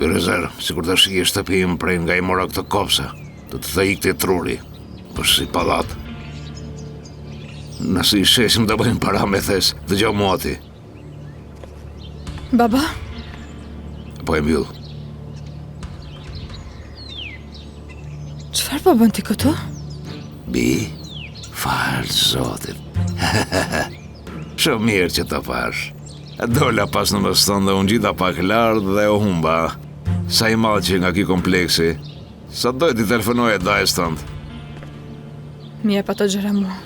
Birezer, sikur të shije shtëpim prej nga i mora këtë kopse, të të ikte truri, për si pallat. Nëse i shesim të bëjmë para me thes, dëgjoj mua ti. Baba? Po e mbyll. Çfarë po bën ti këtu? Bi, falë zotit. Shumë mirë që të pash. Dola pas në mështon dhe unë gjitha pak lartë dhe o humba. Sa i malë që nga ki kompleksi. Sa dojt i telefonoj e dajës tëndë. Mi e pa të gjëra mua.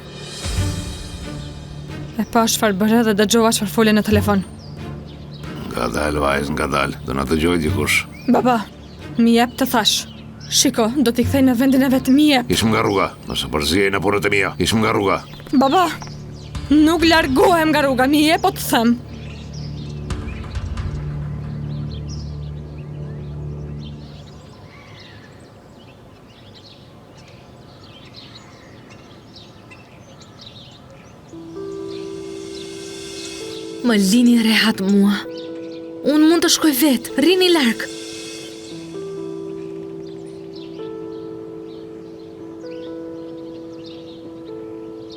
E pa çfarë bëre dhe dëgjova çfarë fole në telefon. Nga dalë, vajzë, nga dalë. Do në të gjoj dikush. Baba, mi jep të thash. Shiko, do t'i kthej në vendin e vetë, mi jep. Ishëm nga rruga, nëse përzije në punët e mia. Ishëm nga rruga. Baba, nuk largohem nga rruga, mi jep o të them. Më lini rehat mua. Unë mund të shkoj vetë, rini larg.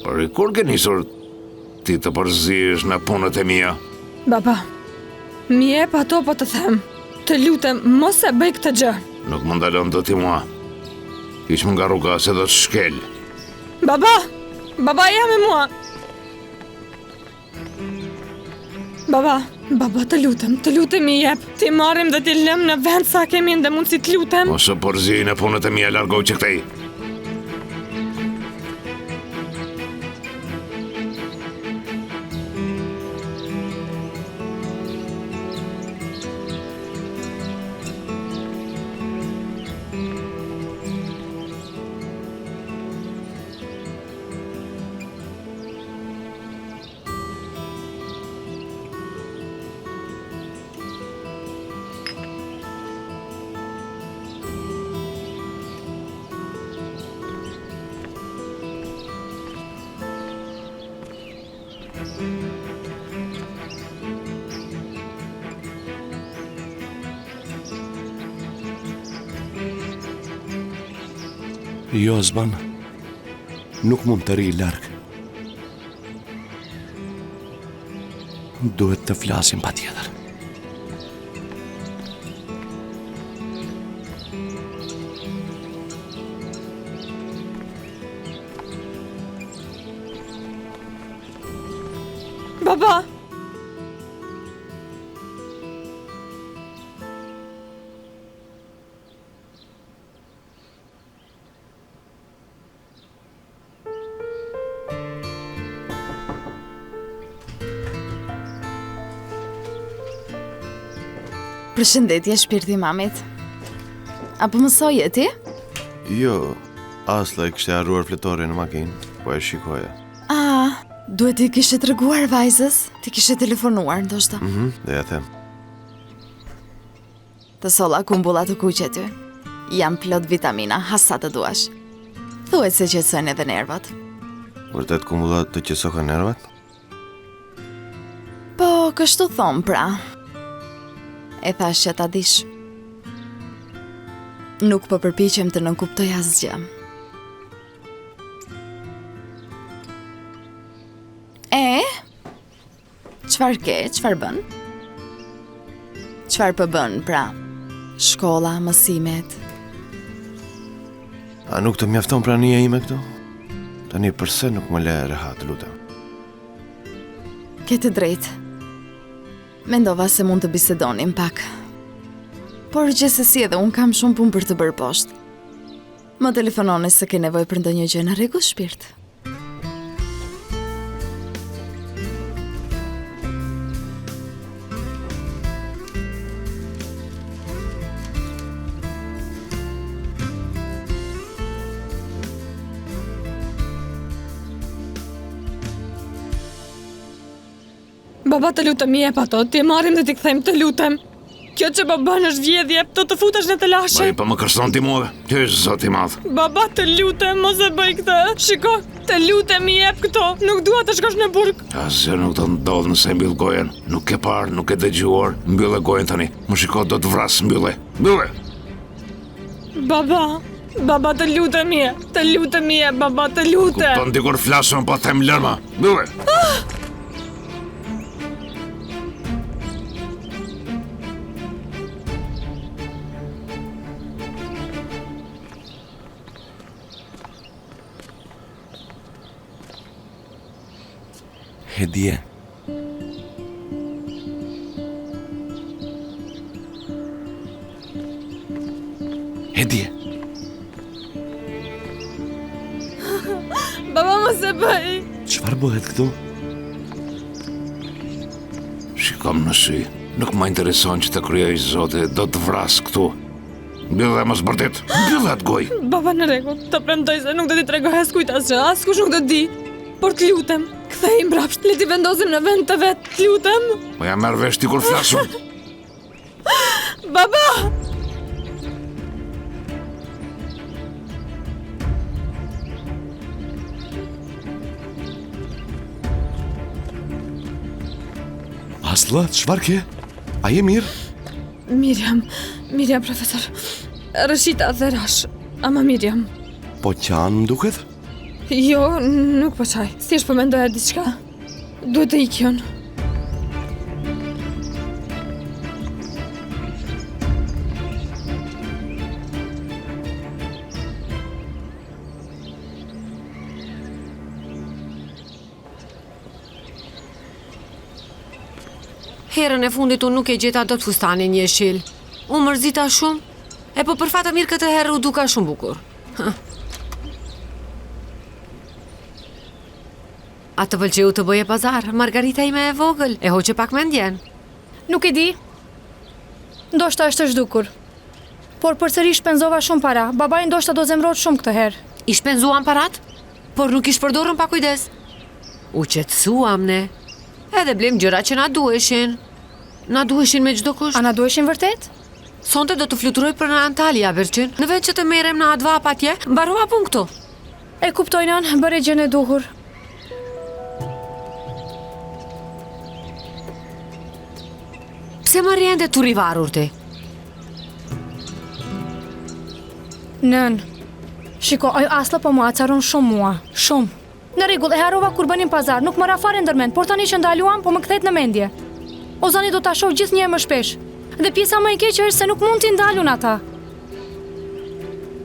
Por i kur ke nisur ti të përzihesh në punët e mia? Baba, mi jep ato po të them. Të lutem, mos e bëj këtë gjë. Nuk më ndalon do ti mua. Ishëm nga rruga se do të shkel. Baba, jam e mua. Baba, të lutem mi jep. Ti marrim dhe ti lëm në vend sa kemi ndë mundësi të lutem. Mos e përzi në punët e mia, largoj që këtej. Jo, Zban, nuk mund të ri larg. Duhet të flasim patjetër. Baba! Përshëndetje, shpirti i mamit. Apo mësoje ti? Jo, asla i kishte harruar fletorin në makinë, po e shikoja. Duhet i kishe treguar vajzës, ti kishe telefonuar ndoshta. Dhe ja them. Të solla kumbulla të kuqe ty. Jam plot vitamina, hasa të duash. Thuhet se qetësojnë edhe nervat. Vërtet kumbullat të qetësojnë nervat? Po, kështu thon pra. E thash që ta dish. Nuk po përpiqem të nënkuptoj asgjë. Çfarë ke, çfarë bën? Çfarë po bën, pra? Shkolla, mësimet. A nuk të mjafton prania ime këtu? Tani përse nuk më le rehat, lutem? Ke të drejtë. Mendova se mund të bisedonim pak. Por gjithsesi edhe unë kam shumë punë për të bërë poshtë. Më telefononi se ke nevojë për ndonjë gjë në rregull, shpirt. Baba, të lutem, mi jep ato, ti marrim dhe ti kthejmë, të lutem. Kjo që baba është vjedhje, të futesh në të lashe. Baj, pa më kërson ti mua, që është zoti madh. Baba, të lutem, mos e bëj këtë. Shiko, të lutem i jep këto. Nuk dua të shkosh në burg. Asgjë nuk të ndodh nëse mbyll gojen. Nuk ke parë, nuk ke dëgjuar. Mbyllë gojen tani. Më shiko, do të vras, mbyllë. Mbyllë. Baba, të lutem i jep. Të lutem i jep, baba, të lutem. Kupton dikur flasun, po them lërma. Mbyllë. Hedije. Hedije. Baba, mos e bëj. Çfarë bëhet këtu? Shikom në sy. Nuk më intereson që të kryej zoti, do të vras këtu. Mbyllë mos bërtit. Mbyllë atë goj. Baba, në rregull, të premtoj se nuk do t'i tregoj askujt asgjë, askush nuk do të di. Por të lutem, kthej mbrapsht, le t'i vendosim në vend të vet, të lutem. Po ja merr vesh ti kur flasun. Baba! Asla, çfarë ke? A je mirë? Miriam, profesor. Rëshita dhe rash, ama Miriam. Po qanë më duket? Jo, nuk po qaj. Si është po mendoja diçka. Duhet të ikjon. Herën e fundit unë nuk e gjeta dot fustanin jeshil. Unë mërzita shumë, e po për fatë mirë këtë herë u duka shumë bukur. A të pëlqeu të bëje pazar, Margarita ime e vogël, e hoqe pak mendjen. Nuk e di. Ndoshta është zhdukur. Por përsëri shpenzova shumë para. Babai ndoshta do zemrohet shumë këtë herë. I shpenzuam parat, por nuk i shpërdorëm pa kujdes. U qetësuam ne. Edhe blem gjëra që na duheshin. Na duheshin me çdo kusht. A na duheshin vërtet? Sonte do të fluturoj për në Antalya, Berçin. Në vend që të merrem në atë vap atje, mbarova punë këtu. E kuptoj nën, bëre gjën e duhur. Pse më rrjende tu rivarur ti? Nën. Shiko, ajo Asla po mua acaron shumë mua. Shumë. Në rregull, e harrova kur bënim pazar, nuk më ra fare ndërmend, por tani që ndaluam, po më kthehet në mendje. Ozani do ta shoh gjithnjëherë më shpesh. Dhe pjesa më e keqe është se nuk mund t'i ndalun ata.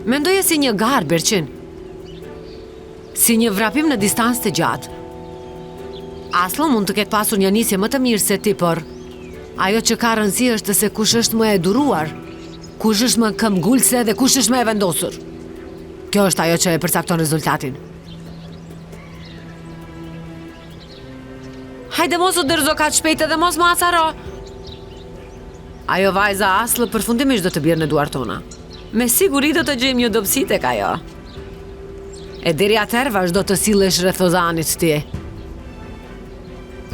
Mendoje si një garë, Berçin. Si një vrapim në distancë të gjatë. Aslo mund të ketë pasur një nisje më të mirë se ti, por ajo që ka rëndësi është se kush është më e duruar, kush është më këmbgulse dhe kush është më e vendosur. Kjo është ajo që e përcakton rezultatin. Hajde mos u dërzo kaq shpejt edhe mos më acaro. Ajo vajza Aslë përfundimisht do të bjerë në duart tona. Me siguri do të gjejmë një dobësi tek ajo. E deri atëherë vazhdo të sillesh rreth Ozanit ti.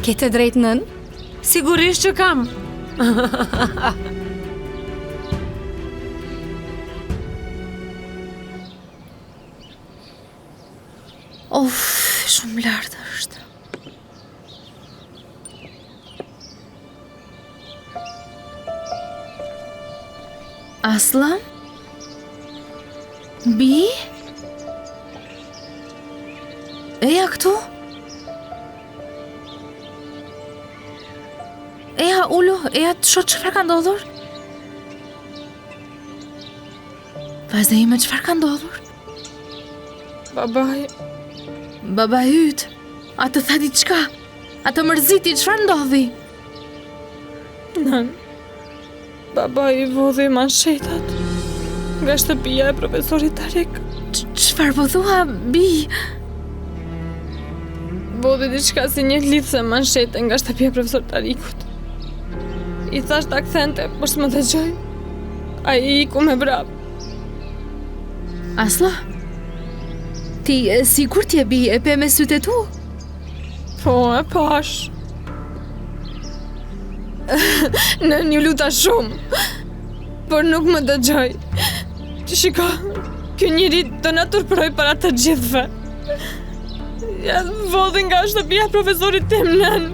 Ke të drejtë nën? Sigurisht që kam. Of, shumë lartë është. Asla? Bi? Eja këtu? Eja ullu, eja të shoh çfarë ka ndodhur? Vajza ime, çfarë ka ndodhur? Baba yt, a të tha diçka? A të mërziti, çfarë ndodhi? Nën, baba i vodhi manshetat nga shtëpia e profesorit Tarik. Çfarë po thua, Bi? Vodhi diçka si një lidhse manshete nga shtëpia e profesorit Tarikut. I thash ta kthente, por s'më dëgjoi. Ai iku me vrap. Asla? Ti sigur t'je, Bi, e pe me sytë e tu? Po, e pash. Nën, ju luta shumë. Por nuk më dëgjoj. Shiko, ky njeri do na turpëroj para të gjithëve. Ja vodhi nga shtëpia e profesorit tim, nën.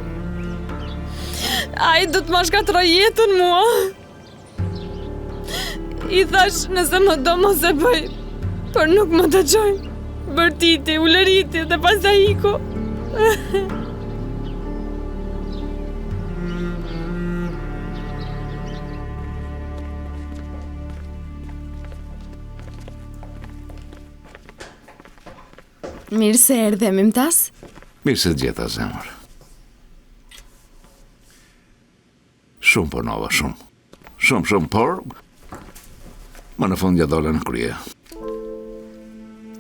Ai do të ma shkatroj jetën mua. I thash nëse më do mos e bëj, por nuk më dëgjoj. Bërtiti, ulëriti dhe pastaj iku. Mirë se erdhe, Mimtas. Mirë se gjeta, zemër. Shumë për nova, shumë. Shumë, por... Më në fund ja dole në krye.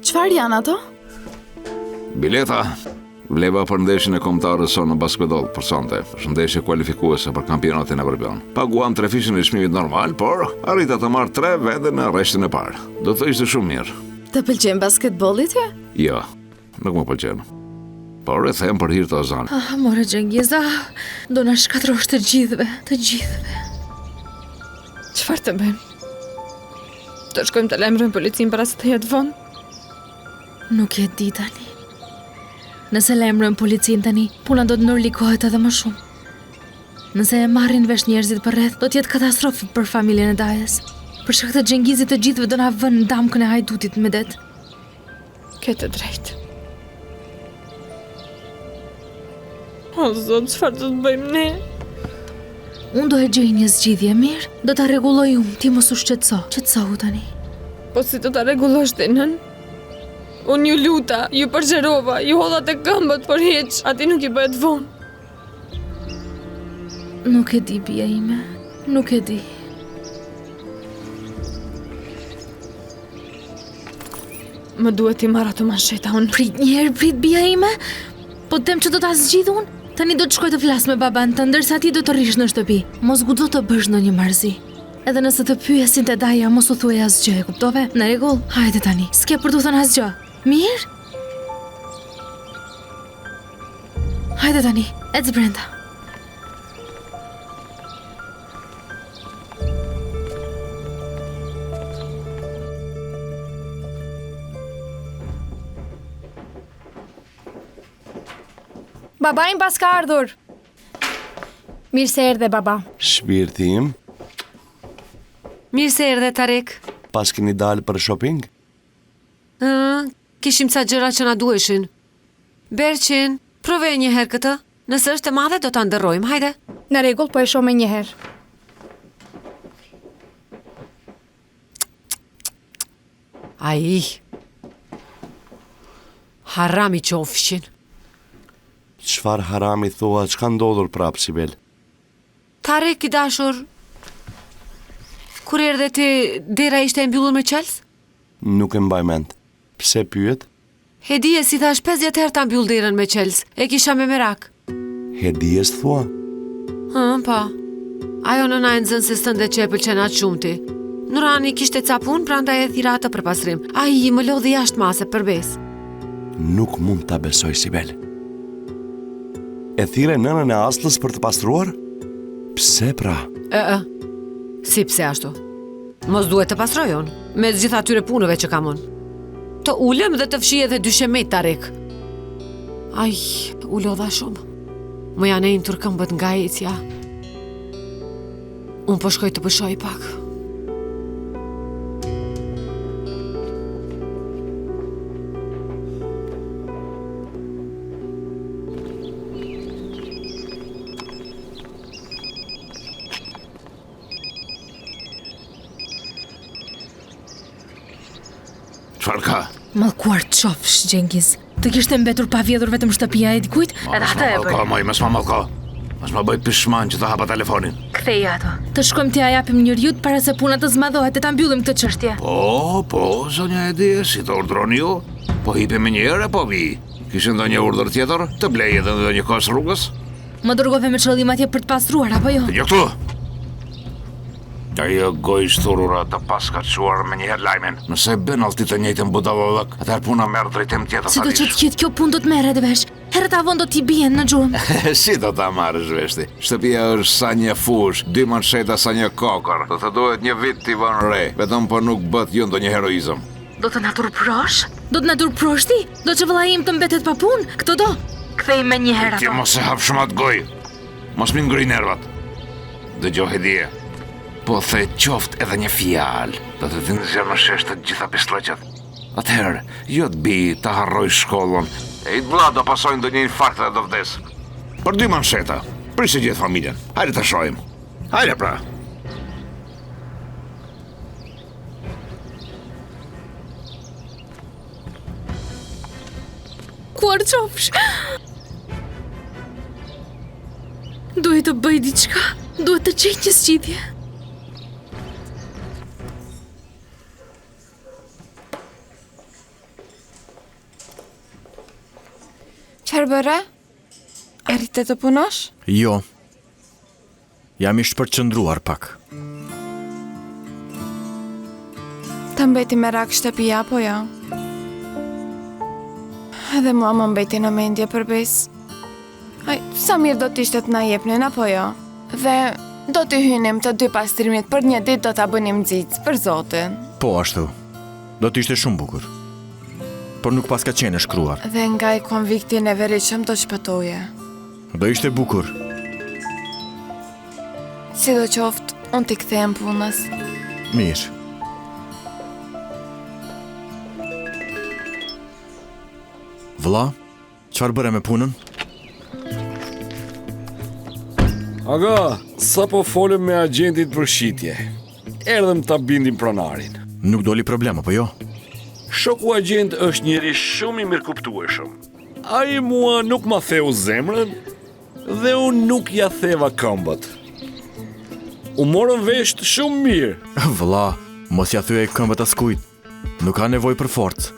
Çfarë janë ato? Bileta. Vleva për ndeshjen e kombëtarës sonë në basketbol për sonte. Është ndeshje kualifikuese për kampionatin evropian. Paguam 3 fishën e çmimit normal, por arrita të marr 3 vende në rreshtin e parë. Do të ishte shumë mirë. Të pëlqen basketbolli ty? Jo, nuk më pëlqen. Por e them për hir të Ozanit. More Xhengiza, do na shkatrosh të gjithëve. Çfarë të bëjmë? Të shkojmë të lajmërojmë policin para se të jetë vonë? Nuk e di tani. Nëse lajmërojmë policin tani, puna do të ndërlikohet edhe më shumë. Nëse e marrin vesh njerëzit për rreth, do të jetë katastrofë për familjen e Dajes. Për shkak të Xhengizit të gjithëve do na vënë në damkën e hajdutit me det. Ke të drejtë. O Zot, çfarë do të bëjmë ne? Unë do e gjej një zgjidhje mirë, do ta rregulloj unë, ti mos u shqetëso. Qetësohu tani. Po si do ta rregullosh ti, nën? Unë ju luta, ju përgjerova, ju hodha të këmbët, por hiç, ati nuk I bëhet vonë. Nuk e di, bia ime. Nuk e di. Më duhet I marr ato mansheta unë. Prit bia ime. Po them që do ta zgjidh unë. Tani do të shkoj të flas me baban të, ndërsa ti do të rrish në shtëpi. Mos guxo të bësh ndonjë marrëzi. Edhe nëse të pyesin te Daja, mos u thuaj asgjë, e kuptove? Në rregull? Hajde tani. S'ke për të thënë asgjë. Mirë? Hajde tani. Ec brenda. Baba im pas ka ardhur. Mirë se erdhe, baba. Shpirti im, Mirë se erdhe, Tarek. pas keni dalë për shopping? Kishim ca gjëra që na duheshin. Berqin, provoj një herë këtë. Nëse është e madhe, do ta ndërrojmë, hajde. Në rregull, po e shoh më një herë. Ai. Harami qofshin. Çfarë harami thua, çka ndodhur prap, Sibel? Tarek I dashur, kur erdhe ti, dera ishte e mbyllur me qels? Nuk e mbaj mend. Pse pyet? Hedije si thash 50 herë ta mbyll derën me qels. E kisha me merak. Hedijes thua? Pa. Ajo nëna e nxënëses tënde që e pëlqen atë shumë ti. Nurani kishte ca punë, prandaj e thira atë për pastrim. Ai më lodhi jashtë mase për besë. Nuk mund ta besoj, Sibel. E thire nënën e Aslës për të pastruar? Pse pra? Si pse ashtu? Mos duhet të pastroj unë, me të gjitha atyre punëve që kam unë. Të ulem dhe të fshi edhe dyshemet, Tarek. Ai, u lodha shumë. Më janë e intur këmbët nga ecja. Unë po shkoj të pëshoj pak. Çfarë ka? Mallkuar qofsh, Xhengiz. Të kishte mbetur pa vjedhur vetëm shtëpia e dikujt, edhe atë e bëri. Mos ma mallko. Mos ma bëj pishman që të hapa telefonin. Kthej ato. Të shkojmë t'i ja japim një rjut para se puna të zmadhohet e ta mbyllim këtë çështje. Po, zonja e di, si të urdhroni ju? Po hipim një herë apo vi? Kishe ndonjë urdhër tjetër? Të blej edhe ndonjë kos rrugës? Më dërgove me qëllim atje për të pastruar, apo jo? Jo këtu! Ajo gojë shturura të paskaquar me një herë lajmen. Nëse bën allti të njëjtën budallëk, atëherë puna merr drejtim tjetër. Si do që të jetë kjo punë do të merret vesh. herët avon do t'i bien në gjumë. Si do ta marrësh veshti? Shtëpia është sa një fush, 2 mansheta sa një kokër. Do të duhet një vit t'i vënë re, vetëm po nuk bët ju ndonjë heroizëm. Do të na turprosh? Do të na turprosh ti? Do që vëlla im të mbetet pa punë? Këtë do? Kthej me një herë Ti ato. mos e hap shumë atë gojë. Mos më ngri nervat. Dëgjoj Hedie. Po the qoftë edhe një fjalë, do të dinë se më shesh të gjitha pistollëqet. Atëherë, jo të bi, të harroj shkollën. E i vlla do pasojnë ndonjë infarkt dhe do vdes. Për 2 mansheta. Prisë gjithë familjen. Hajde të shohim. Hajde pra. Kuar qofsh? Duhet të bëj diçka. Duhet të gjej një zgjidhje. Çfarë bëre? Arrite të punosh? Jo. Jam i shpërqendruar pak. Të mbeti me rak shtëpia, apo jo? Edhe mua më mbeti në mendje përbes. Aj, sa mirë do t'ishte të na jepnin, apo jo? Dhe do t'i hynim të 2 pastrimit për një ditë do t'a bënim nxitës, për zotin. Po ashtu. Do t'ishte shumë bukur. Por nuk pas ka qenë e shkruar. Dhe nga i konviktin e veriqëm do shpëtoje. Do ishte bukur. Si do qoftë, unë t'i kthejem punës. Mirë. Vëlla, çfarë bëre me punën? Aga, sa po folëm me agentit për shitje. Erdhëm ta bindim pronarin. Nuk doli problem, apo jo? Shoku agent është njeri shumë i mirëkuptueshëm. Ai mua nuk ma theu zemrën dhe unë nuk ja theva këmbët. U morën vesh shumë mirë. Vëlla, mos ja thyej këmbët askujt. Nuk ka nevojë për forcë.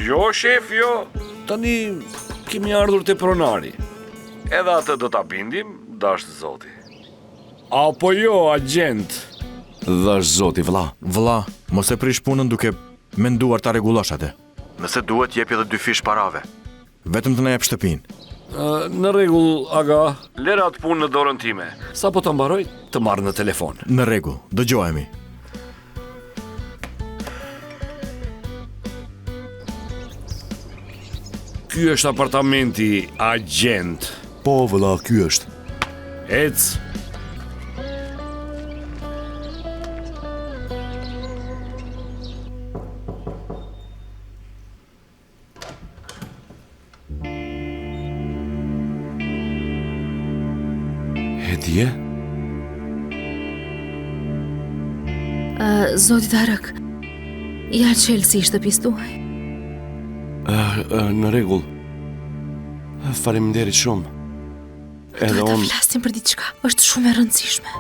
Jo, shef, jo. Tani kemi ardhur te pronari. Edhe atë do ta bindim, dash zoti. Apo jo, agent? Dhash zoti, vëlla. Vëlla, mos e prish punën duke menduar ta rregullosh atë. Nëse duhet, jep edhe 2 fish parave. Vetëm të na jep shtëpinë. Në rregull, aga, lera atë punë në dorën time. Sa po ta mbaroj, të marr në telefon. Në rregull, dëgjohemi. Ky është apartamenti, agent. Po, vëlla, ky është. Ec. Hedie? Zoti Tarak, ja Chelsea shtëpisë tuaj. Në rregull. Faleminderit shumë. Edhe Duhet të unë flasim për diçka. Është shumë e rëndësishme.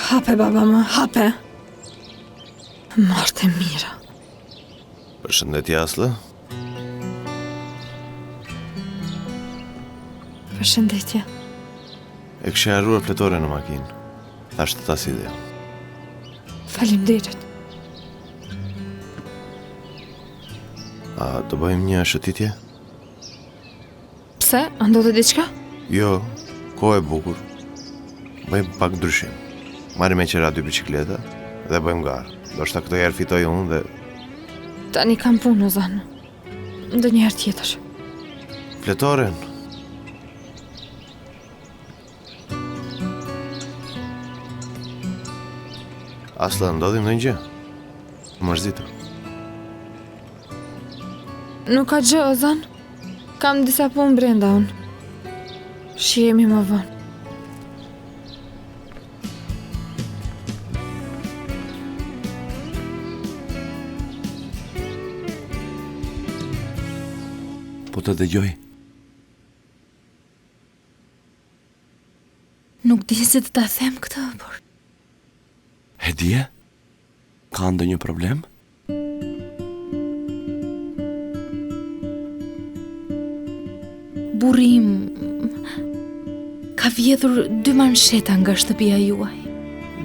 Hape, baba më, hape. Marte mira. Përshëndetje Aslı. Përshëndetje. E kisha harruar fletore në makinë. Thash të ta sillja. Faleminderit. A do bëjmë një shëtitje? Pse? A ndodhe diçka? Jo, kohë e bukur. Bëjmë pak ndryshim. Marrim me qera 2 bicikleta dhe bëjmë garë. Do shta këtë herë fitoj unë dhe Tani kam punë, Ozan. Ndonjëherë tjetër. fletoren. Asla, ndodhim në një gjë? Mërzita. Nuk ka gjë, Ozan. Kam disa punë brenda unë. Shihemi më vonë. Po të dëgjoj. Nuk di se të ta them këtë, por Hedie? Ka ndonjë problem? burri im ka vjedhur 2 mansheta nga shtëpia juaj.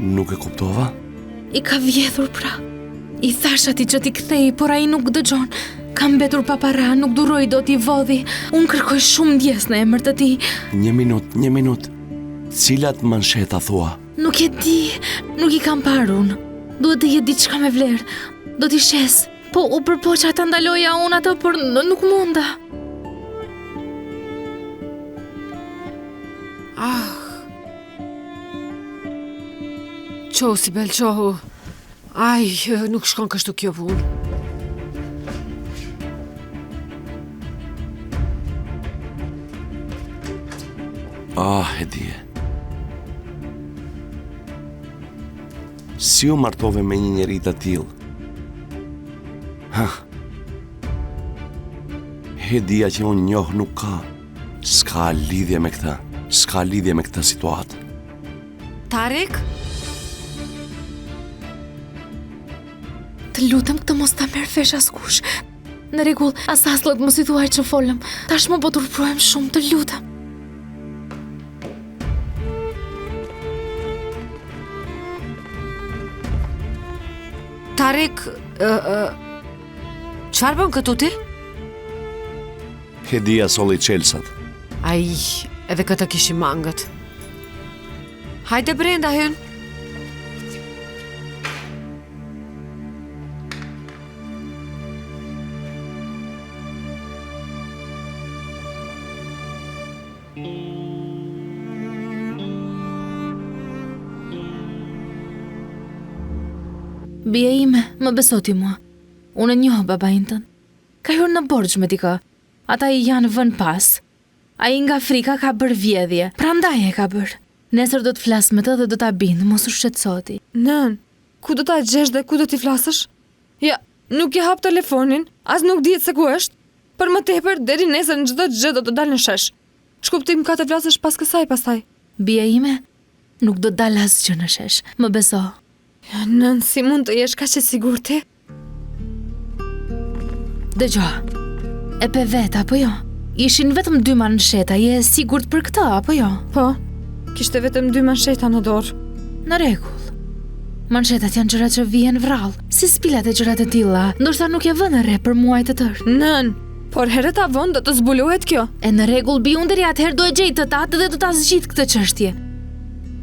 Nuk e kuptova? I ka vjedhur pra. I thash atij që t'i kthej, por ai nuk dëgjon. Ka mbetur pa para, nuk duroj do t'i vodhi. Unë kërkoj shumë ndjes në emër të tij. Një minut. Cilat mansheta thua? Nuk e di, nuk i kam parë unë. Duhet të jetë diçka me vlerë. Do t'i shes. Po u përpoqa ta ndaloja unë atë, por nuk munda. Qohu, Sibel, qohu. Aj, nuk shkon kështu kjo punë. E dije. Si u martove me një njeri të tillë? Hedia që unë njoh nuk ka. S'ka lidhje me këta. S'ka lidhje me këtë situatë. Tarek? Të lutem këtë mos ta merr vesh askush. Në rregull, as aslët mos i thuaj që folëm. Tashmë po turpruhem shumë, të lutem. Tarek, çfarë bën këtu ti? Hedia solli çelsat. Aj, edhe këtë kishim mangët. Hajde brenda hyn. Bia ime, më beso ti mua. Unë e njoh babain tënd. Ka hyrë në borxh me dikë. Ata i janë vënë pas. Ai nga frika ka bërë vjedhje, prandaj e ka bërë. Nesër do të flas me të dhe do ta bind, mos u shqetësoti. Nën, ku do ta gjesh dhe ku do t'i flasësh? Ja, nuk e hap telefonin, as nuk dihet se ku është. Për më tepër, deri nesër në çdo gjë do të dalë në shesh. Ç'kuptim ka të flasësh pas kësaj pastaj? Bia ime, nuk do të dalë asgjë në shesh, më beso. Ja, nën, si mund të jesh kaq e sigurt ti? Dëgjoj. E pe vet apo jo? Ishin vetëm 2 mansheta, je e sigurt për këtë apo jo? Po, kishte vetëm 2 mansheta në dorë. Në rregull. Manshetat janë gjëra që vijnë vrall, si spilat e gjërat e tilla, ndoshta nuk e vënë re për muaj të tërë. Nën, por herët avon do të zbulohet kjo. E në rregull, biunderi atëherë do e gjej të tatë dhe do ta zgjidh këtë çështje.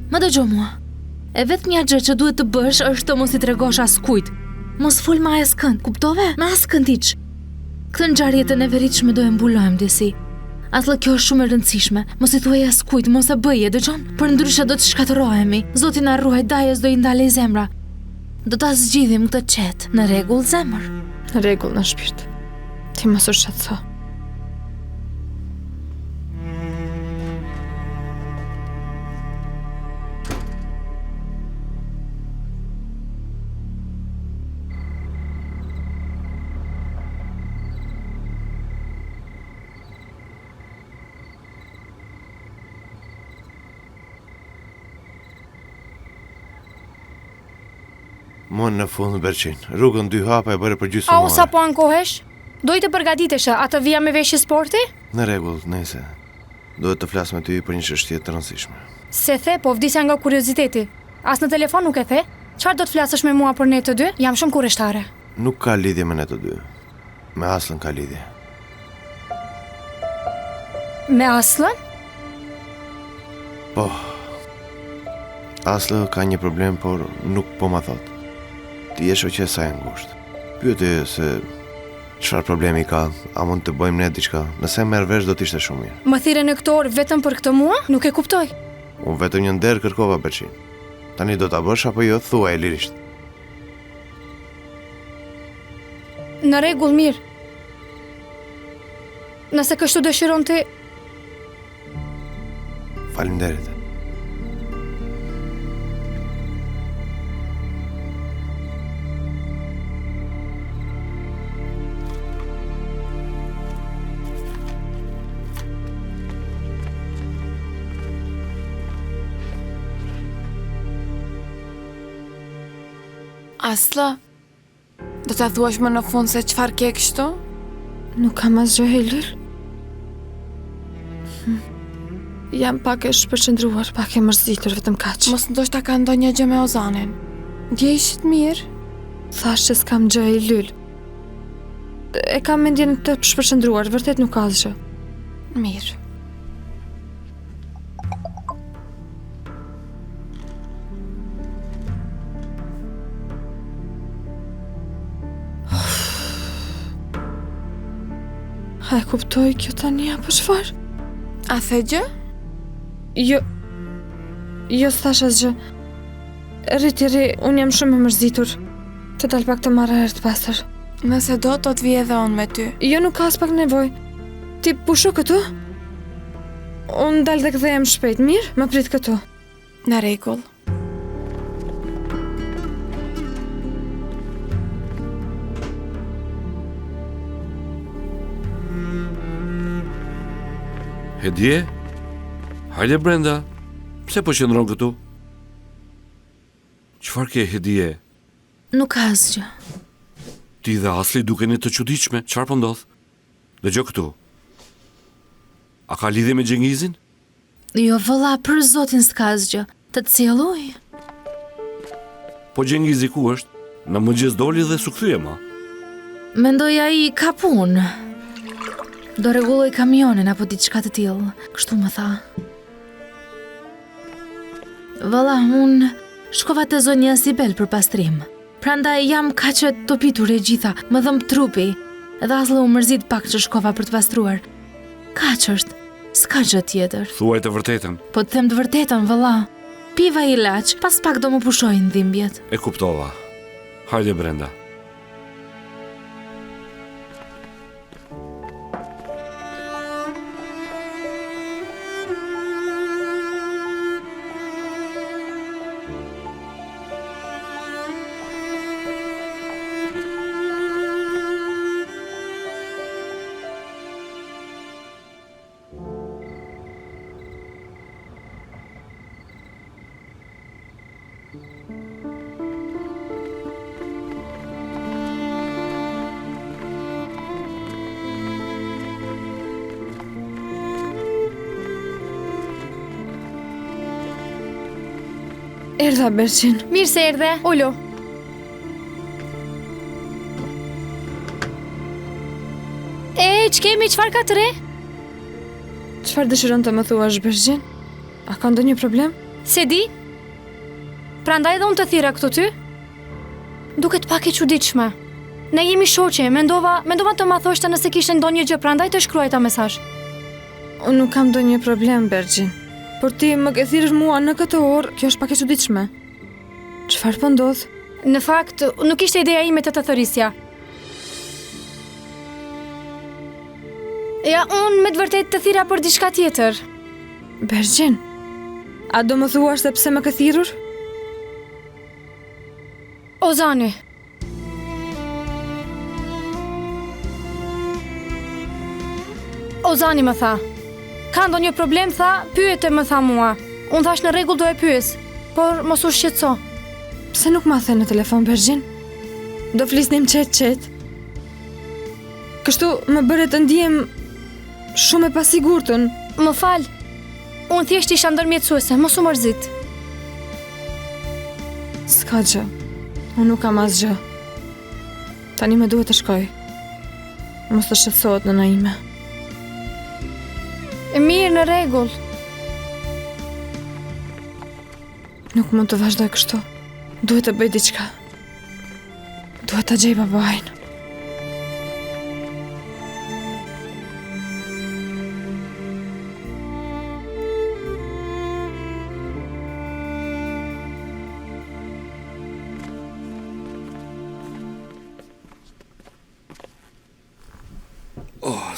Më dëgjoj mua. E vetmja gjë që duhet të bësh është të mos i tregosh askujt. Mos fol me askënd, kuptove? Me askënd hiç. Këtë ngjarje të neveritshme do e mbulojmë disi. Asllë kjo është shumë e rëndësishme. Mos i thuaj askujt, mos e bëje, dëgjon? Për ndryshe do të shkatërrohemi. Zoti na ruaj, dajes do i ndalej zemra. Do ta zgjidhim këtë qet. Në rregull, zemër? Në rregull, në shpirt. Ti mos u shqetëso. Mon në fund Berçin, rrugën 2 hapa e bëre për gjysmë A ore. u sa po ankohesh? Doj të përgatitesh, atë vija me veshje sporti? Në rregull, nëse. Duhet të flas me ty për një çështje të rëndësishme. Se the, po vdisja nga kurioziteti. As në telefon nuk e the? Çfarë do të flasësh me mua për ne të dy? Jam shumë kurreshtare. Nuk ka lidhje me ne të dy. Me Aslën ka lidhje. Me Aslën? Po. Aslı ka një problem, por nuk po ma thot. Ti je shoqe sa e ngushtë. Pyeti se çfarë problemi ka, a mund të bëjmë ne diçka? Nëse merr vesh do të ishte shumë mirë. Më thirrën në këtë orë vetëm për këtë mua? Nuk e kuptoj. Unë vetëm një nder kërkova Berçin. Tani do ta bësh apo jo, thuaj lirisht. Në rregull, mirë. Nëse kështu dëshiron ti, Faleminderit. Asla, do ta thuash më në fund se çfarë ke kështu? Nuk kam asgjë Helil. Jam pak e shpërqendruar, pak e mërzitur, vetëm kaq. Mos ndoshta ka ndonjë gjë me Ozanin. Ndjeheshit mirë? Thash që s'kam gjë e lyl. E kam mendjen të shpërqendruar, vërtet nuk ka asgjë. Mirë. Ha e kuptoj kjo tani apo çfarë? A the gjë? Jo s'thash asgjë. Rri, unë jam shumë e mërzitur. Të dal pak të marrë herë të pastër. Nëse do të vi edhe unë me ty. Jo, nuk ka as pak nevojë. Ti pusho këtu? Unë dal dhe kthehem shpejt, mirë? Më prit këtu. Në rregull. Hedje? Hajde brenda. Pse po qëndron këtu? Çfarë ke Hedje? Nuk ka asgjë. Ti dhe Asli dukeni të çuditshme. Çfarë po ndodh? Dëgjoj këtu. A ka lidhje me Xhengizin? Jo, vëlla, për zotin s'ka asgjë. Të cjelluj. Po Xhengizi ku është? Në mëngjes doli dhe su kthye ma. Mendoj ai ka punë. Do rregulloj kamionin apo diçka të tillë, kështu më tha. Valla, unë shkova te zonja Sibel për pastrim. Prandaj jam kaq e topitur e gjitha, më dhëmb trupi. Edhe Aslı u mërzit pak që shkova për të pastruar. Kaq është, s'ka gjë tjetër. Thuaj të vërtetën. Po të them të vërtetën, valla. Piva ilaç, pas pak do më pushojnë dhimbjet. E kuptova. Hajde brenda. Erdha Berçin. Mirë se erdhe, Olo. Ç'kemi, çfarë ka të re? Çfarë dëshiron të më thuash Berçin? A ka ndonjë problem? Se di? Prandaj edhe unë të thira këtu ty? Duket pak e çuditshme. Ne jemi shoqe, mendova të ma thoshte nëse kishe ndonjë gjë, prandaj të shkruaj ta mesazh. Unë nuk kam ndonjë problem, Berçin. Por ti më ke thirrur mua në këtë orë, kjo është pak e çuditshme. Çfarë po ndodh? Në fakt, nuk ishte ideja ime të thërisja. Ja, unë me të vërtet të thira për diçka tjetër. Berçin, a do më thuash se pse më ke thirrur? Ozani. Ozani më tha. Ka ndonjë problem, tha, pyete më tha mua. Unë thash në rregull do e pyes, por mos u shqetëso. Pse nuk ma the në telefon, Berçin? Do flisnim qet. Kështu më bëre të ndihem shumë e pasigurtën. Më fal. Unë thjesht isha ndërmjetësuese, mos u mërzit. S'ka gjë. Unë nuk kam asgjë. Tani më duhet të shkoj. Mos të shqetësohet nëna ime. Mirë, në rregull. Nuk mund të vazhdoj kështu. Duhet të bëj diçka. Duhet të gjej babain.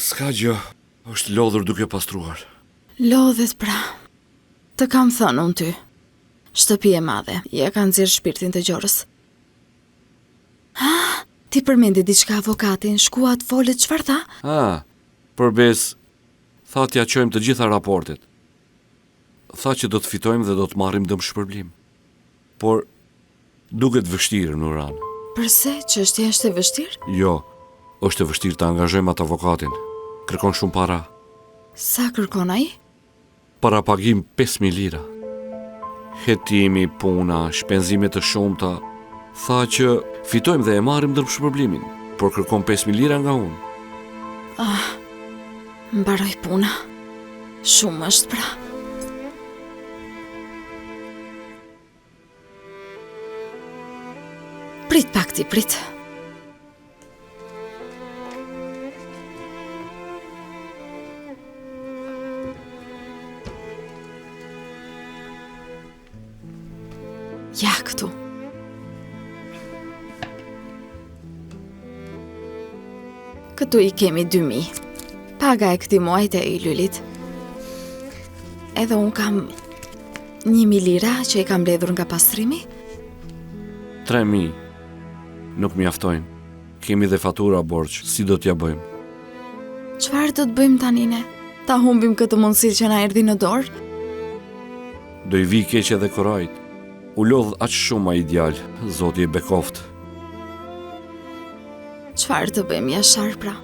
S'ka gjë. Është lodhur duke pastruar. Lodhet pra. Të kam thënë unë ty. Shtëpi e madhe, ja ka nxjerr shpirtin të Gjorës. Ti përmendi diçka avokatin, shkua të folet, çfarë tha? Përbes, tha t'ja qojmë të gjitha raportet. Tha që do të fitojmë dhe do të marrim dëm shpërblim. Por, duket vështirë, Nuran. Përse, çështja është e vështirë? Jo, është e vështirë të angazhojmë atë avokatin. Kërkon shumë para. Sa kërkon ai? Para pagim 5.000 lira. Hetimi, puna, shpenzimet të shumta. Tha që fitojmë dhe e marrim ndërshpërblimin, por kërkon 5.000 lira nga unë. Mbaroj puna. Shumë është pra. Prit pak ti, prit. Ja, këtu. Këtu i kemi 2.000. Paga e këtij muajit e i Lylit. Edhe unë kam 1.000 lira që i kam mbledhur nga pastrimi. 3.000. Nuk mjaftojnë. Kemi dhe fatura borxh, si do t'ja bëjmë? Çfarë do të bëjmë tani ne? Ta humbim këtë mundësi që na erdhi në dorë? Do i vi keq edhe Korajt. U lodh aq shumë ai djalë, zoti e bekoft. Çfarë të bëjmë Jashar pra?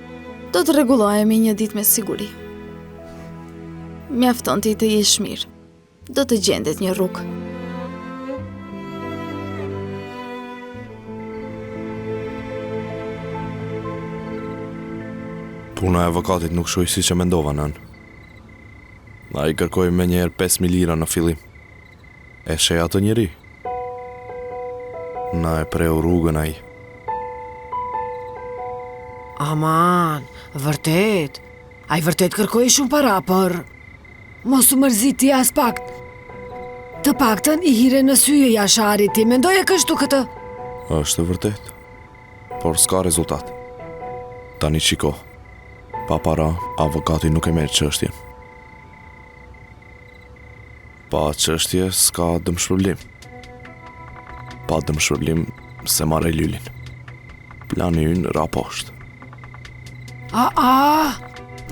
Do të rregullohemi një ditë me siguri. Mjafton ti të jesh mirë. Do të gjendet një rrugë. Puna e avokatit nuk shoj si që mendova, nën. A i kërkoj me njerë 5.000 lira në fillim. E shej atë njeri. Na e preu rrugën ai. Aman, vërtet. Ai vërtet kërkoi shumë para, por mos u mërzit ti as pak. Të paktën i hire në syje Jasharit, ti mendoje kështu këtë? Është e vërtet. Por s'ka rezultat. Tani shiko. Pa para, avokati nuk e merr çështjen. Pa çështje s'ka dëmshpërblim. Pa dëmshpërblim se marrë Lylin. Plani ynë ra poshtë.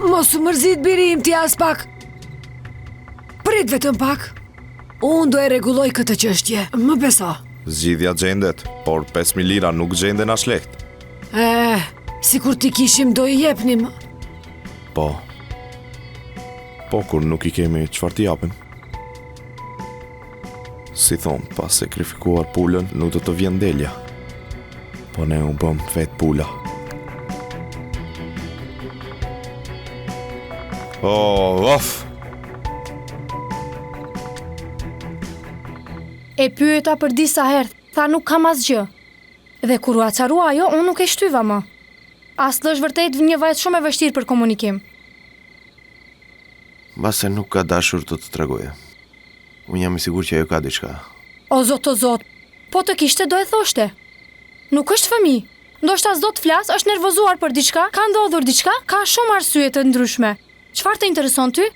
Mos u mërzit birim ti as pak. Prit vetëm pak. Unë do e rregulloj këtë çështje, më beso. Zgjidhja gjendet, por 5.000 lira nuk gjenden as lehtë. Sikur ti kishim do i jepnim. Po, kur nuk i kemi çfarë t'i japim. Si thonë, pas sakrifikuar pulën, nuk do të vjen delja. Po ne u bëm vet pula. E pyeta për disa herë, tha nuk kam asgjë. Dhe kur u acarua ajo, unë nuk e shtyva më. Asë është vërtet një vajtë shumë e vështirë për komunikim. Mbase nuk ka dashur të tregoje. Unë jam i sigurt që ajo ka diçka. O zot, po të kishte do e thoshte. Nuk është fëmijë. Ndoshta s'do të flas, është nervozuar për diçka, ka ndodhur diçka, ka shumë arsye të ndryshme. Çfarë të intereson ty?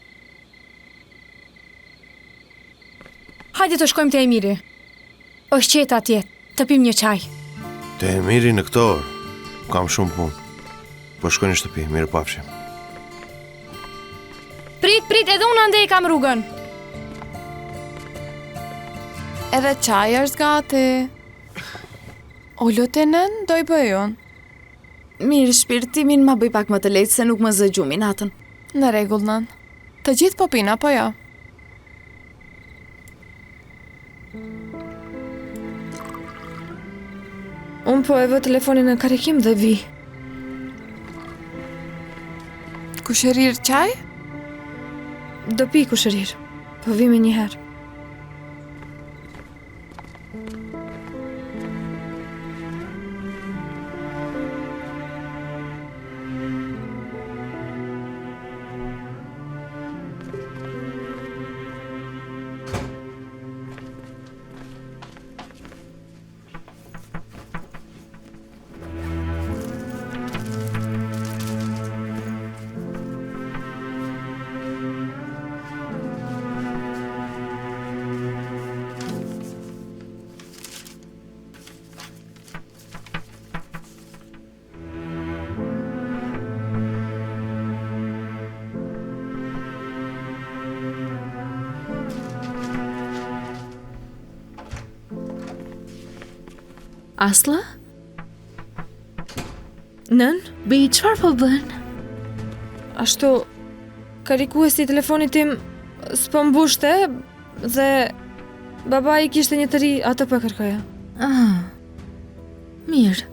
Hajde të shkojmë te Emiri. Është qetë atje, të pim një çaj. Te Emiri në këtë orë? Kam shumë punë. Po shkoj në shtëpi, mirë pafshim. Prit, edhe unë ande i kam rrugën. Edhe çaj është gati. O lutenën, do i bëj unë. Mirë, shpirtimin ma bëj pak më të lehtë se nuk më zë gjumi natën. Në rregull, nën. Të gjithë po pinë apo jo? Unë po e vë telefonin në karikim dhe vi. Kushërir çaj? Do pi kushërir, po vi me një herë. Asla? Nën, bëj çfarë po bën? Ashtu, karikuesi i telefonit tim s'po mbushte dhe baba i kishte një të ri, atë po e kërkoja. Mirë.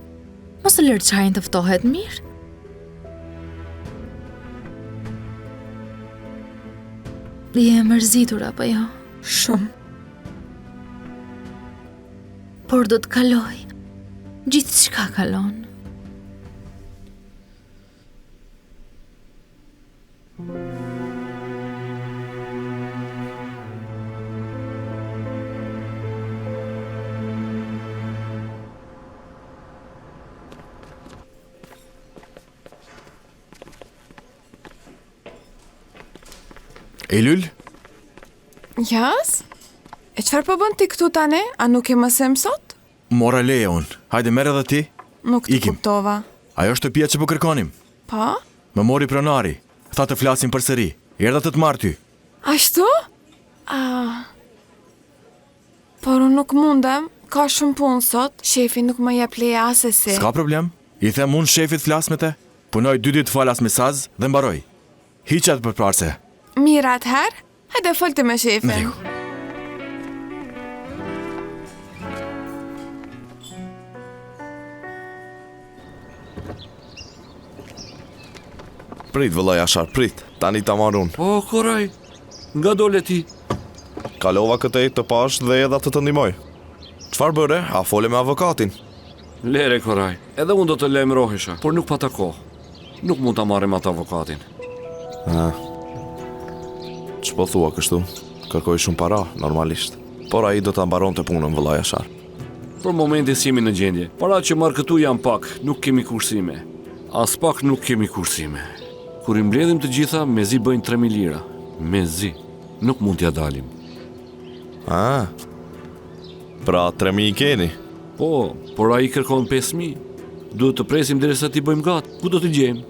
Mos e lërë çajin të ftohet, mirë. Je mërzitur apo jo? Shumë. Por do të kaloj. Gjithçka kalon. Eylül? Jas? E çfarë po bën ti këtu tani? A nuk e mësem sot? Mora leje unë. Hajde merr edhe ti. Nuk të Ikim. kuptova. Ajo është shtëpia që po kërkonim. Pa? Më mori pronari. Tha të flasim përsëri. Erdha të marr ty. Ashtu? Por unë nuk mundem. Ka shumë punë sot. Shefi nuk më jep leje asesi. S'ka problem. I them unë shefit flas me te. Punoj 2 ditë falas me saz dhe mbaroj. Hiqet për parse. Mira atëherë, hajde folte me shefin. Rregull. Prit vëllai Ashar, prit. Tani ta marr unë. Po, Koraj, nga dole ti? Kalova këtej të pash dhe edhe të ndihmoj. Çfarë bëre? A fole me avokatin? Lere, Koraj, edhe unë do të lajmërohesha, por nuk pa ta kohë. Nuk mund ta marrim atë avokatin. Ç'po thua kështu? Kërkoj shumë para, normalisht. Por ai do ta mbaronte punën vëllai Ashar. Për momentin si jemi në gjendje. Para që marr këtu janë pak, nuk kemi kursime. As pak nuk kemi kursime. Kur i mbledhim të gjitha, mezi bëjnë 3.000 lira. Mezi. Nuk mund t'ja dalim. Pra 3.000 i keni? Po, por ai kërkon 5.000. Duhet të presim derisa t'i bëjmë gatë. Ku do t'i gjejmë?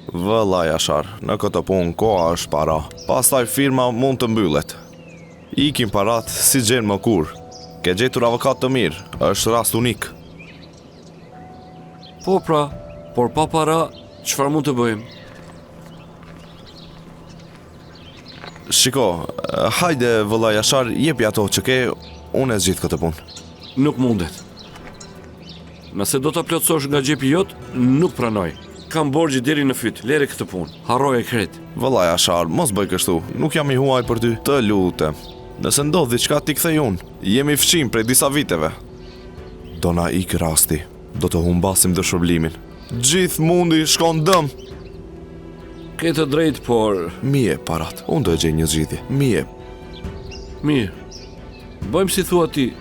Vëllai Ashar, në këtë punë koha është para. Pastaj firma mund të mbyllet. Ikim parat si gjenë më kur. Ke gjetur avokat të mirë, është rast unik. Po pra, por pa para, çfarë mund të bëjmë? Shiko, hajde vëllai Ashar, jepi ato që ke, unë e zgjidh këtë punë. Nuk mundet. Nëse do ta plotësosh nga xhepi jot, nuk pranoj. Kam borxhi deri në fyt, lere këtë punë. Harroje kret. Vëllai Ashar, mos bëj kështu. Nuk jam i huaj për ty. Të lutem. Nëse ndodh diçka ti kthej unë. Jemi fshim prej disa viteve. Do na ik rasti. Do të humbasim dëshpërblimin. Gjithë mundi shkon dëm. Ke të drejtë, por Mije parat. Unë do e gjej një zgjidhje. Mije. mirë. Bëjmë si thua ti.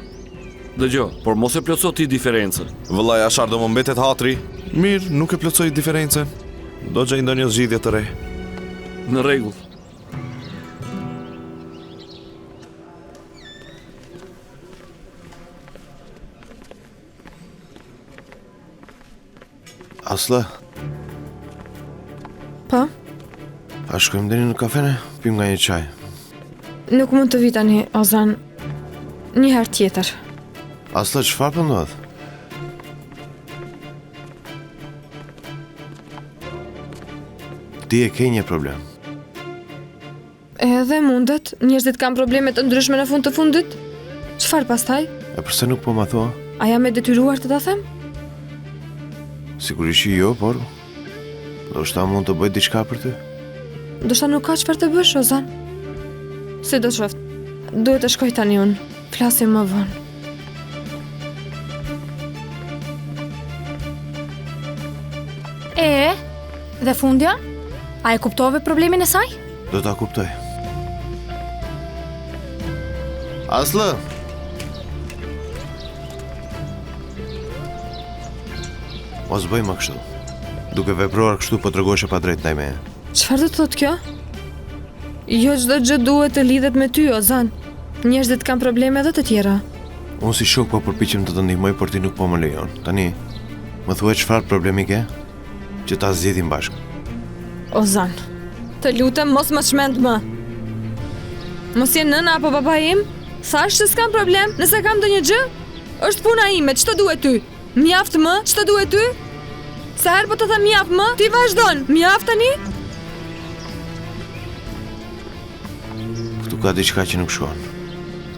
Dëgjoj, por mos e plotëso ti diferencën. Vëllai Ashar do më mbetet hatri. Mirë, nuk e plotësoj diferencën. Do gjej ndonjë zgjidhje të re. Në rregull. Asla, Po? a shkojmë deri në kafene? Pim nga një çaj. Nuk mund të vi tani, Ozan. Një herë tjetër. Asla, çfarë po ndodh? Ti e ke një problem. Edhe mundet, njerëzit kanë probleme të ndryshme në fund të fundit. Çfarë pastaj? E pse nuk po ma thua? A jam e detyruar të ta them? Sigurisht që jo, por ndoshta mund të bëj diçka për ty. Ndoshta nuk ka çfarë të bësh, Ozan. Si do shoft? Duhet të shkoj tani unë. Flasim më vonë. Dhe fundja? A e kuptove problemin e saj? Do ta kuptoj. Aslı! Mos bëj më kështu. Duke vepruar kështu po tregohesh pa drejt ndaj meje. Çfarë do të thotë kjo? Jo çdo gjë duhet të lidhet me ty, Ozan. Njerëzit kanë probleme edhe të tjera. Unë si shok po përpiqem të të ndihmoj, por ti nuk po më lejon. Tani, më thuaj çfarë problemi ke? Që ta zgjidhim bashkë. Ozan, të lutem mos më çmend më. Mos je nëna apo baba im? Thash se s'kam problem, nëse kam ndonjë gjë, është puna ime, ç'të duhet ty? Mjaft më, ç'të duhet ty? Sa herë po të them mjaft më, ti vazhdon, mjaft tani? Këtu ka diçka që nuk shkon.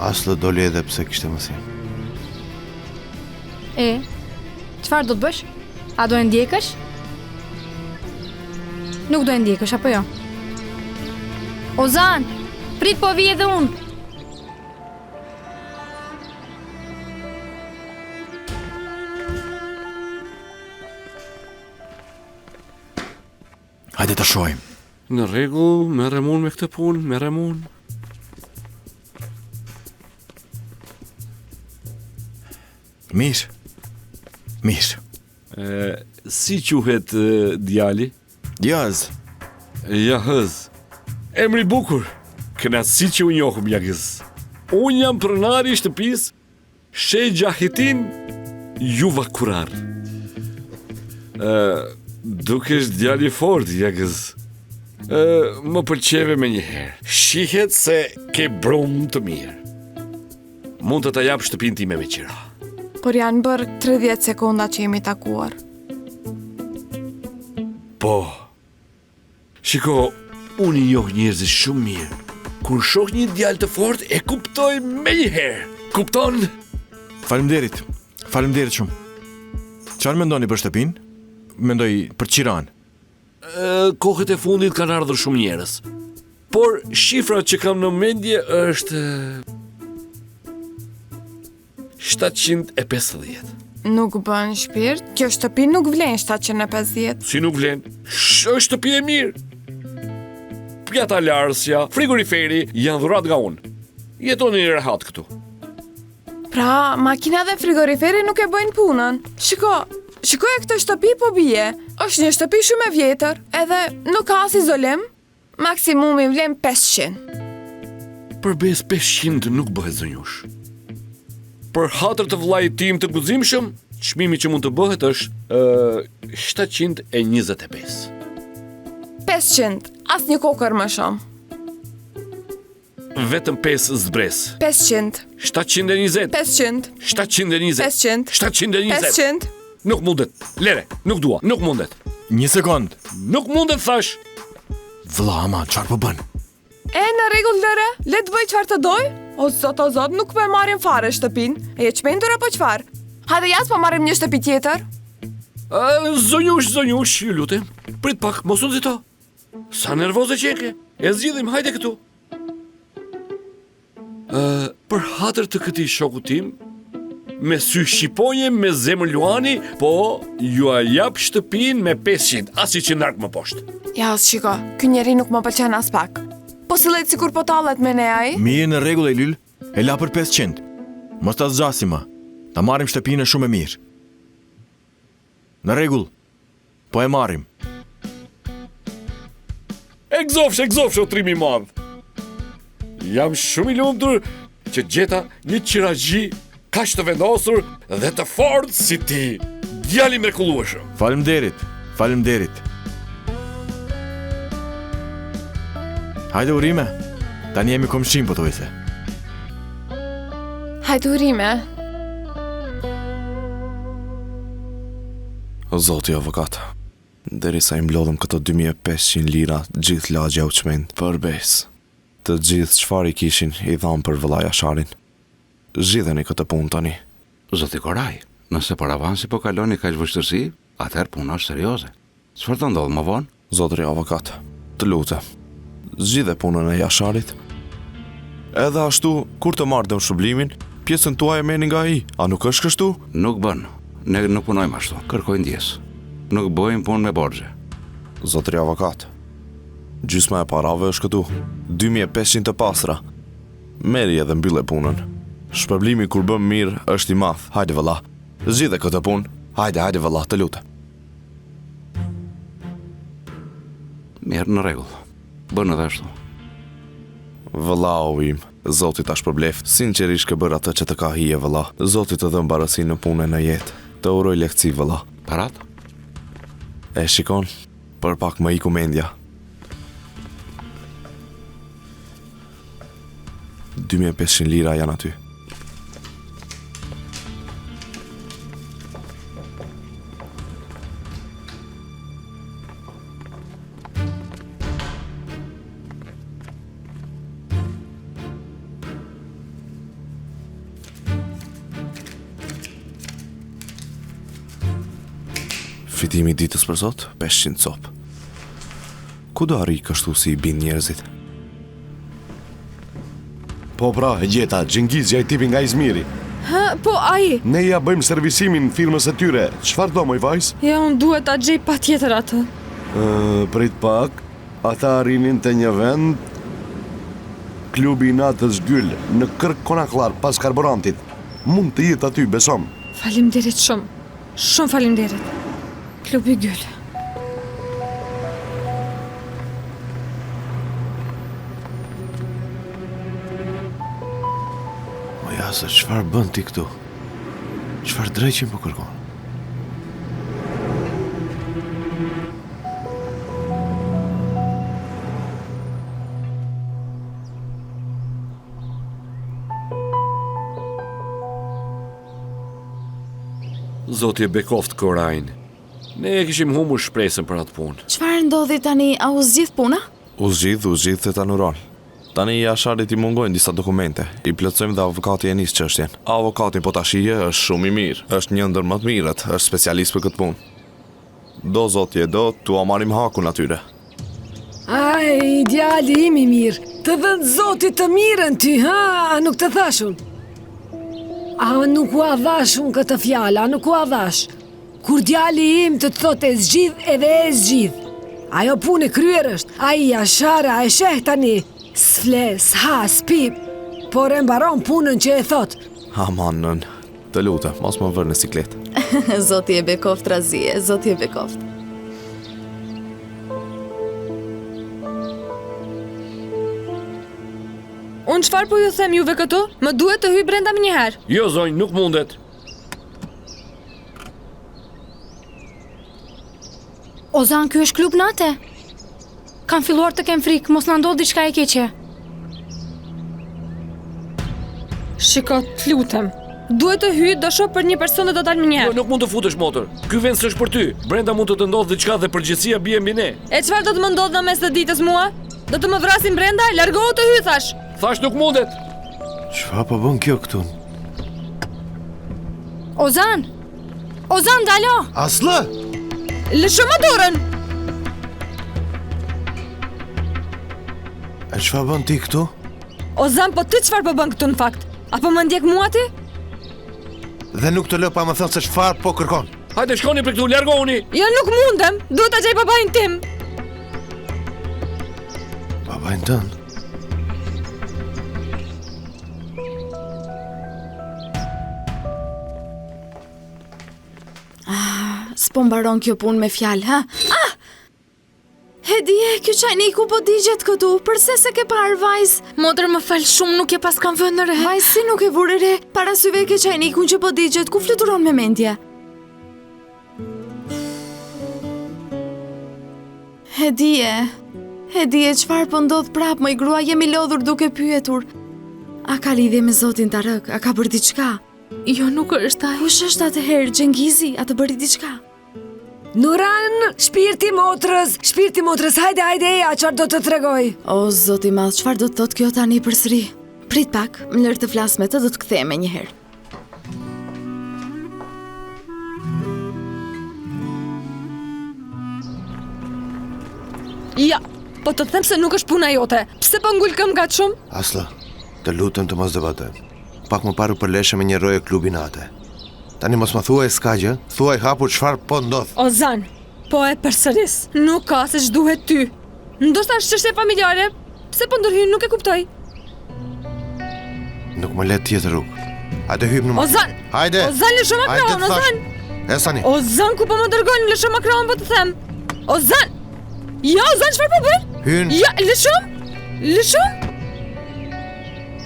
Aslo doli edhe pse kishte mësim. Çfarë do të bësh? A do e ndjekësh? Nuk do e ndjekësh, apo jo? Ozan, prit po vi edhe unë. Hajde të shohim. Në rregull, merrem unë me këtë punë, merrem unë. Mirë. Si quhet djali? Jaz. Jahëz. Emri bukur. Kënaqësi që u njohëm Jahëz. Unë jam pronari i shtëpisë Sheh Gjahitin Juva Kurar. Dukesh djali fort, Jahëz. Më pëlqeve me njëherë. Shihet se ke brum të mirë. Mund të ta jap shtëpinë time me qira. Por janë bërë 30 sekonda që jemi takuar. Po. Shiko, unë i njoh njerëzit shumë mirë. Kur shoh një djalë të fortë, e kuptoj me njëherë. Kupton? Faleminderit shumë. Çfarë mendoni për shtëpinë? Mendoj për qiran. Kohët e fundit kanë ardhur shumë njerëz. Por shifra që kam në mendje është 750. Nuk bën shpirt, kjo shtëpi nuk vlen 750. Si nuk vlen? Është shtëpi e mirë. Pjata larsja, frigoriferi janë dhurat nga unë. Jetoni rehat këtu. Pra, makina dhe frigoriferi nuk e bëjnë punën. Shikoj e këtë shtëpi po bie. Është një shtëpi shumë e vjetër, edhe nuk ka as izolim. Maksimumi vlen 500. Përbes 500 nuk bëhet zonjush. Për hatër të vllajit tim të guzimshëm, çmimi që mund të bëhet është 725. 500, as një kokër më shumë. Vetëm 5 zbres. 500. 720. 500. 720. 500. 720. 500. Nuk mundet. Lere, nuk dua, nuk mundet. Një sekond. Nuk mundet thash. Vlla, ama, çfarë po bën? Në rregull Lere, le të bëj çfarë të doj? O zot, nuk po e marrim fare shtëpinë. E çmendur apo çfarë? Hajde jas po marrim një shtëpi tjetër. Zonjush, ju lutem. Prit pak, mos u nxito. Sa nervoze që ke. E zgjidhim, hajde këtu. Për hatër të këtij shoku tim, me sy shqiponje, me zemër luani, po ju a jap shtëpinë me 500, asi që ndark më poshtë. Ja, shiko, ky njeri nuk më pëlqen as pak. Po sillet sikur po tallet me ne ai. Mirë, në rregull e Lyl, e la për 500. Mos ta zgjasi më. Ta marrim shtëpinë shumë e mirë. Në rregull. Po e marrim. E gzofsh o trimi madh. Jam shumë i lumtur që gjeta një qiraxhi kaq të vendosur dhe të fortë si ti, djali mrekullueshëm. Faleminderit. Hajde urime. Tani jemi komshim po thuajse. Hajde urime. O zoti avokat, derisa i mblodhëm këto 2500 lira, gjithë lagja u çmend përbes. Të gjithë çfarë i kishin i dhamë për vëllai Jasharin. Zgjidheni këtë punë tani. Zoti Koraj, nëse për avansi po kaloni kaq vështirësi, atëherë puna është serioze. Çfarë të ndodh më vonë? Zotri avokat, të lutem, zgjidhe punën e Jasharit. Edhe ashtu, kur të marrëm shpërblimin, pjesën tuaj e merrni nga ai. A nuk është kështu? Nuk bën. Ne nuk punojmë ashtu. Kërkoj ndjes. Nuk bëjmë punë me borxhe. Zotri avokat, gjysma e parave është këtu. 2500 të pastra. Merri edhe mbyllë punën. Shpërblimi kur bëm mirë është i madh. Hajde vëlla. Zgjidhe këtë punë. Hajde vëlla, të lutem. Mirë, në rregull. Bën edhe ashtu. Vëllau im, Zoti ta shpërbleft. Sinqerisht ke bërë atë që të ka hije vëlla. Zoti të dhë mbarësinë në punën e jetë. Të uroj lehtësi vëlla. Parat? E shikon, për pak më iku mendja. 2500 lira janë aty. Fitimi i ditës për sot, 500 copë. Ku do arri kështu si i bin njerëzit? Po pra, e gjeta, Gjengizja i tipi nga Izmiri. Ha, po ai. Ne ja bëjmë servisimin firmës e tyre. Çfarë do moj vajs? Ja, unë duhet ta gjej patjetër atë. Prit pak, ata arrinin të një vend, klubi i natës Gyll, në Kërk Konaklar, pas karburantit. Mund të jetë aty, besom. Faleminderit shumë. Shumë faleminderit. Klubi Gyll. O jasë, çfarë bën ti këtu? Çfarë dreqin po kërkon? Zoti e bekoft Korajn. Ne e kishim humbur shpresën për atë punë. Çfarë ndodhi tani? A u zgjidh puna? U zgjidh të tanural. Tani i Asharit i mungojnë disa dokumente. I plotësojmë dhe avokati e nis çështjen. Avokati po ta shije është shumë i mirë. Është një ndër më të mirët, është specialist për këtë punë. Do zoti e do, tu marrim hakun atyre. Ai, djali im i mirë. Të dhënë zotit të mirën ty, ha? A nuk të thashun? A nuk u adhash unë këtë fjala, nuk u adhash. Kur djali im të thot e zgjidh edhe e zgjidh. Ajo punë e kryer është. Ai Ashara e sheh tani. S'fle, s'ha, s'pip, por e mbaron punën që e thot. Aman nën, të lutem, mos më vër në siklet. Zoti e bekoft Razie, Zoti e bekoft. Unë çfarë po ju them juve këtu? Më duhet të hyj brenda më njëherë. Jo, zonjë, nuk mundet. Ozan, ky është klub nate? Kam filluar të kem frikë, mos na ndodh diçka e keqe. Shiko, të lutem. Duhet të hyj, do shoh për një person dhe do dal më Jo, njëherë. nuk mund të futesh motër. Ky vend s'është për ty. Brenda mund të të ndodhë diçka dhe përgjegjësia bie mbi ne. E çfarë do të më ndodh në mes të ditës mua? Do të më vrasin brenda? Largohu të hyj thash. Thash nuk mundet. Çfarë po bën kjo këtu? Ozan! Ozan, dalo! Aslı! Lësho më dorën. E çfarë bën ti këtu? Ozan, po ti çfarë po bën këtu në fakt? Apo më ndjek mua ti? Dhe nuk të lë pa më thënë se çfarë po kërkon. Hajde shkoni për këtu, largohuni. Jo, nuk mundem. Duhet ta gjej babain tim. Babain tënd? S'po mbaron kjo punë me fjalë, ha? Ah! Hedie, kjo çajniku po digjet këtu, përse se ke parë vajz? Motër, më fal shumë, nuk e pas kam vënë në re. Vajz, si nuk e vure re? Para syve ke çajnikun që po digjet, ku fluturon me mendje? Hedie, çfarë po ndodh prap, më i grua, jemi lodhur duke pyetur. A ka lidhje me zotin Tarëk? A ka bërë diçka? Jo, nuk është ai. Kush është atëherë? Xhengizi, a të bëri diçka? Nuran, shpirti motrës, hajde, eja, çfarë do të tregoj? O, zoti madh, çfarë do të thotë kjo tani përsëri? Prit pak, më lër të flas me të, do të kthehemi një herë. Ja, po të them se nuk është puna jote. Pse po ngul këm kaq shumë? Aslı, të lutem të mos debatojmë. Pak më parë përleshe me një roje klubi nate. Tani mos më thuaj s'ka gjë, thuaj hapur çfarë po ndodh. Ozan, po e përsëris. Nuk ka se ç'duhet ty. Ndoshta është çështje familjare. Pse po ndërhyn, nuk e kuptoj. Nuk më le tjetër rrugë. Hajde hyp në motor. Ozan! Hajde! Ozan, lësho makron, Ozan! Esani! Ozan, ku po më dërgojnë, lësho makron, po të them. Ozan! Ja, Ozan, çfarë po bën? Hyn! Ja, lësho!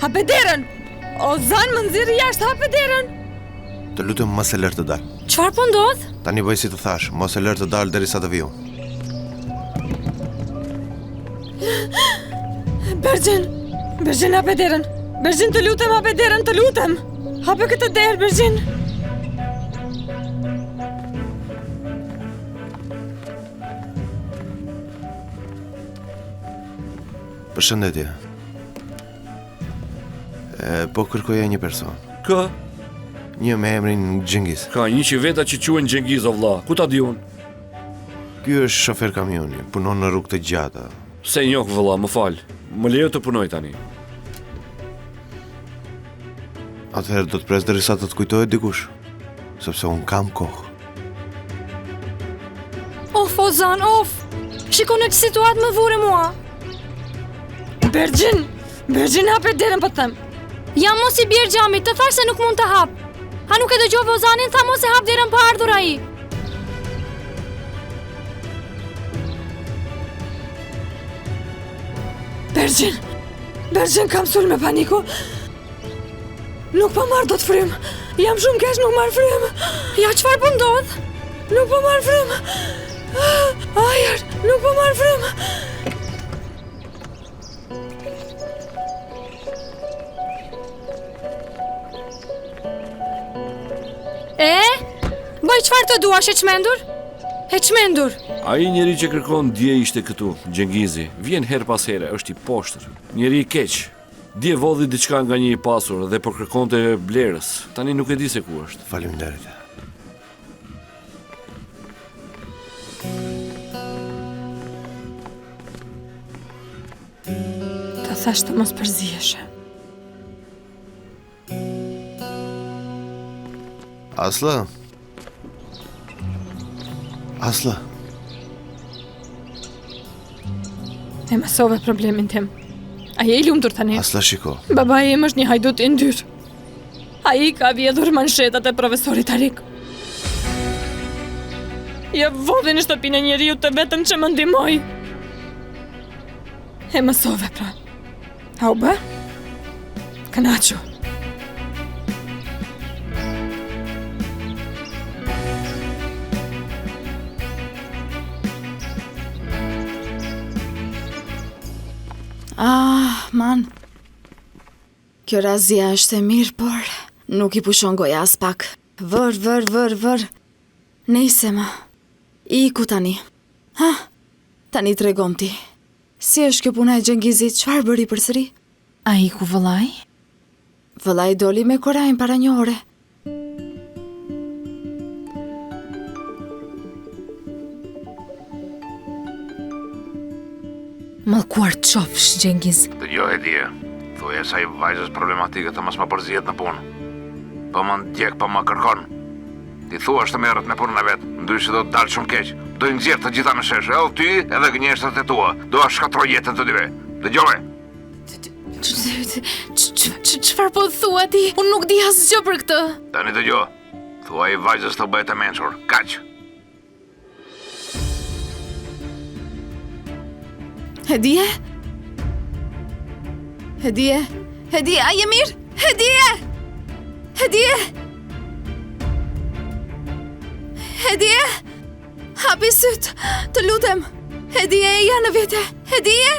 Hape derën! Ozan, më nxirri jashtë, hape derën! Të lutem mos e lër të dal. Çfarë po ndodh? Tani bëj si të thash, mos e lër të dal derisa të viju. Bergjin, hape derën! Bergjin, të lutem, hape derën, të lutem! Hape këtë derë, Bergjin! Përshëndetje. Po kërkoja një person. Kë? Një me emrin Xhengiz. Ka një që veta që quhen Xhengiz o vlla. Ku ta di unë? Ky është shofer kamioni, punon në rrugë të gjata. Se njoh vëlla, më fal. Më lejo të punoj tani. Atëherë do të pres derisa të kujtohet dikush, sepse unë kam kohë. Of, Ozan, of! Shiko në që situatë më vure mua. Bergjin hape derën për them. Jam mos i bjerë gjami, të thash se nuk mund të hap. A nuk e dëgjove Ozanin, tha mos e hap derën pa ardhur ai. Bergjin kam sul me paniku. Nuk po marr dot frym. Jam shumë keq, nuk marr frym. Ja, çfarë po ndodh? Nuk po marr frym. Ajër, nuk po marr frym. Bëj çfarë të duash, e çmendur? E çmendur. Ai njeri që kërkon dje ishte këtu, Gjengizi. Vjen her pas here, është i poshtër. Njeri i keq. Dje vodhi diçka nga një i pasur dhe po kërkonte blerës. Tani nuk e di se ku është. Faleminderit. Ta thash të mos përziheshe. Asla. E mësove problemin tim. A je i lumtur tani? Asla, shiko. Baba im është një hajdut i ndyrë. Ai ka vjedhur manshetat e profesorit Tarik. Ja vodhi në shtëpinë e njeriu të vetëm që më ndihmoi. E mësove pra. A u bë? Kënaqu. Man. Kjo razia është e mirë, por nuk i pushon goja as pak. Vër. Nejse ma. Iku tani. Ha? Tani tregom ti. Si është kjo puna e Gjengizit, çfarë bëri përsëri? A iku vëllai? Vëllai doli me Korajin para një ore. Mallkuar të qofsh, Gjengiz. Dëgjoj e dje, thuaj asaj vajzës problematike të mos më përzihet në punë. Po më ndjek, po më kërkon. Ti thua të merret me punën e vet, ndryshe do të dalë shumë keq. Do i nxjerr të gjitha në shesh, edhe ty, edhe gënjeshtrat e tua. Do a shkatroj jetën të dyve. Dëgjoj. Çfarë po thua ti? Unë nuk di asgjë për këtë. Tani dëgjoj. Thuaj vajzës të bëhet e mençur. Kaq. Hedije, a je mirë? Hedije, hapi syt, të lutem. Hedije, ja në vete, Hedije.